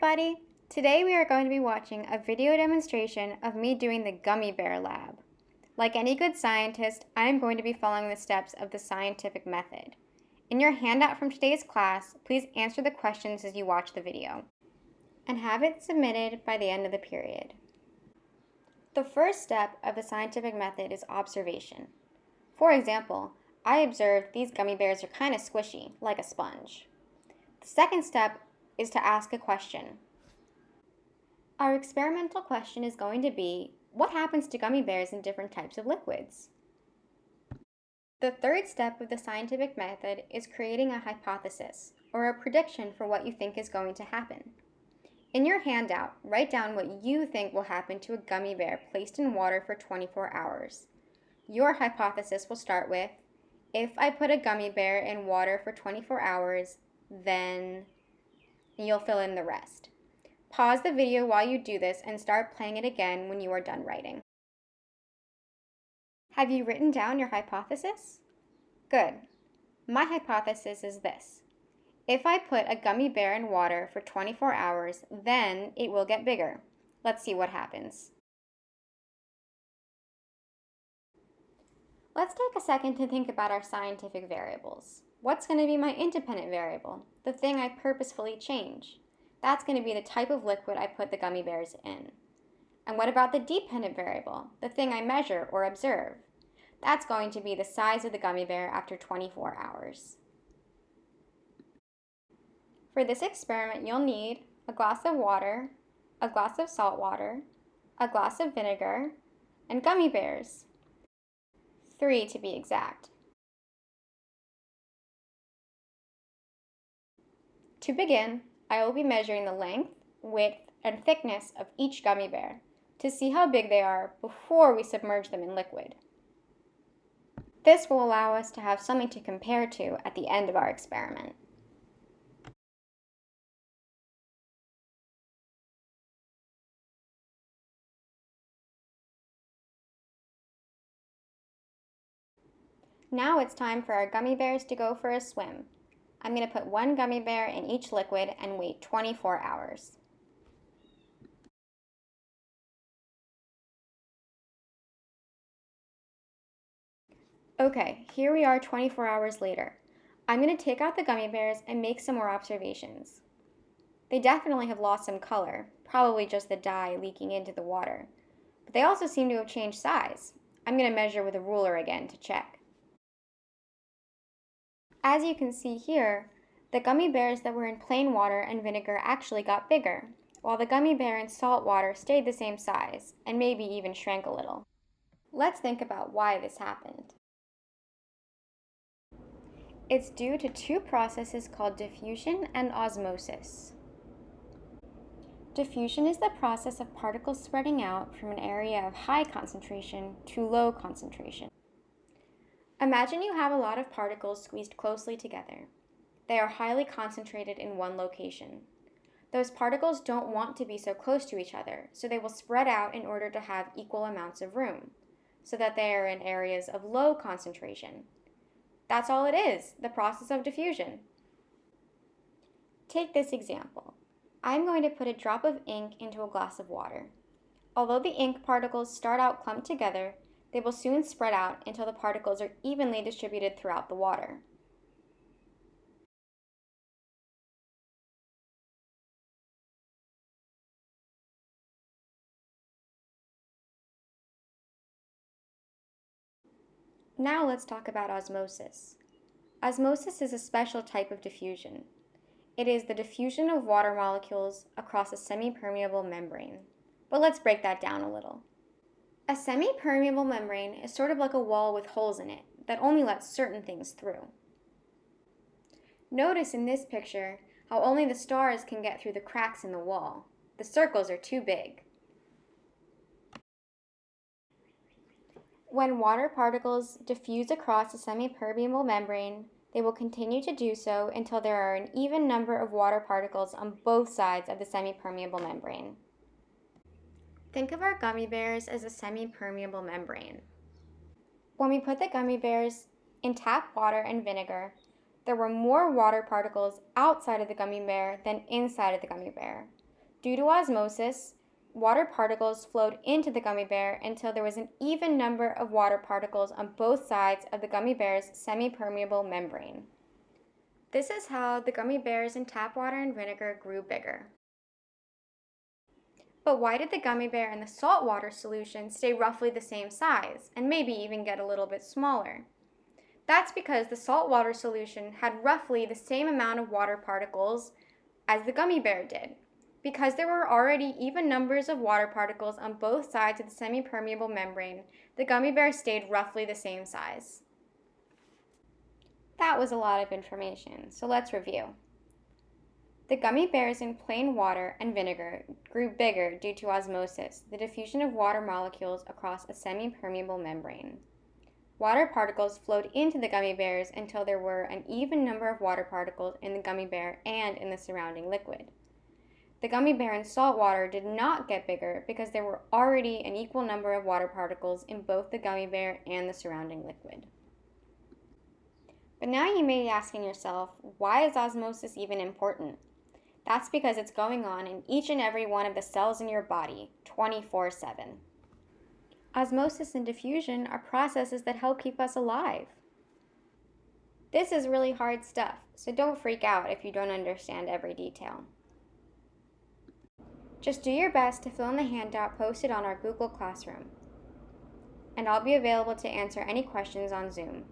everybody! Today we are going to be watching a video demonstration of me doing the gummy bear lab. Like any good scientist, I am going to be following the steps of the scientific method. In your handout from today's class, please answer the questions as you watch the video, and have it submitted by the end of the period. The first step of the scientific method is observation. For example, I observed these gummy bears are kind of squishy, like a sponge. The second step is to ask a question. Our experimental question is going to be, what happens to gummy bears in different types of liquids? The third step of the scientific method is creating a hypothesis, or a prediction for what you think is going to happen. In your handout, write down what you think will happen to a gummy bear placed in water for 24 hours. Your hypothesis will start with, if I put a gummy bear in water for 24 hours, then you'll fill in the rest. Pause the video while you do this and start playing it again when you are done writing. Have you written down your hypothesis? Good. My hypothesis is this. If I put a gummy bear in water for 24 hours, then it will get bigger. Let's see what happens. Let's take a second to think about our scientific variables. What's going to be my independent variable, the thing I purposefully change? That's going to be the type of liquid I put the gummy bears in. And what about the dependent variable, the thing I measure or observe? That's going to be the size of the gummy bear after 24 hours. For this experiment, you'll need a glass of water, a glass of salt water, a glass of vinegar, and gummy bears. 3 to be exact. To begin, I will be measuring the length, width, and thickness of each gummy bear to see how big they are before we submerge them in liquid. This will allow us to have something to compare to at the end of our experiment. Now it's time for our gummy bears to go for a swim. I'm going to put one gummy bear in each liquid and wait 24 hours. Okay, here we are 24 hours later. I'm going to take out the gummy bears and make some more observations. They definitely have lost some color, probably just the dye leaking into the water. But they also seem to have changed size. I'm going to measure with a ruler again to check. As you can see here, the gummy bears that were in plain water and vinegar actually got bigger, while the gummy bear in salt water stayed the same size, and maybe even shrank a little. Let's think about why this happened. It's due to two processes called diffusion and osmosis. Diffusion is the process of particles spreading out from an area of high concentration to low concentration. Imagine you have a lot of particles squeezed closely together. They are highly concentrated in one location. Those particles don't want to be so close to each other, so they will spread out in order to have equal amounts of room, so that they are in areas of low concentration. That's all it is, the process of diffusion. Take this example. I'm going to put a drop of ink into a glass of water. Although the ink particles start out clumped together, they will soon spread out until the particles are evenly distributed throughout the water. Now let's talk about osmosis. Osmosis is a special type of diffusion. It is the diffusion of water molecules across a semi-permeable membrane. But let's break that down a little. A semi-permeable membrane is sort of like a wall with holes in it that only lets certain things through. Notice in this picture how only the stars can get through the cracks in the wall. The circles are too big. When water particles diffuse across a semi-permeable membrane, they will continue to do so until there are an even number of water particles on both sides of the semi-permeable membrane. Think of our gummy bears as a semi-permeable membrane. When we put the gummy bears in tap water and vinegar, there were more water particles outside of the gummy bear than inside of the gummy bear. Due to osmosis, water particles flowed into the gummy bear until there was an even number of water particles on both sides of the gummy bear's semi-permeable membrane. This is how the gummy bears in tap water and vinegar grew bigger. But why did the gummy bear in the saltwater solution stay roughly the same size, and maybe even get a little bit smaller? That's because the saltwater solution had roughly the same amount of water particles as the gummy bear did. Because there were already even numbers of water particles on both sides of the semi-permeable membrane, the gummy bear stayed roughly the same size. That was a lot of information, so let's review. The gummy bears in plain water and vinegar grew bigger due to osmosis, the diffusion of water molecules across a semi-permeable membrane. Water particles flowed into the gummy bears until there were an even number of water particles in the gummy bear and in the surrounding liquid. The gummy bear in salt water did not get bigger because there were already an equal number of water particles in both the gummy bear and the surrounding liquid. But now you may be asking yourself, why is osmosis even important? That's because it's going on in each and every one of the cells in your body, 24/7. Osmosis and diffusion are processes that help keep us alive. This is really hard stuff, so don't freak out if you don't understand every detail. Just do your best to fill in the handout posted on our Google Classroom, and I'll be available to answer any questions on Zoom.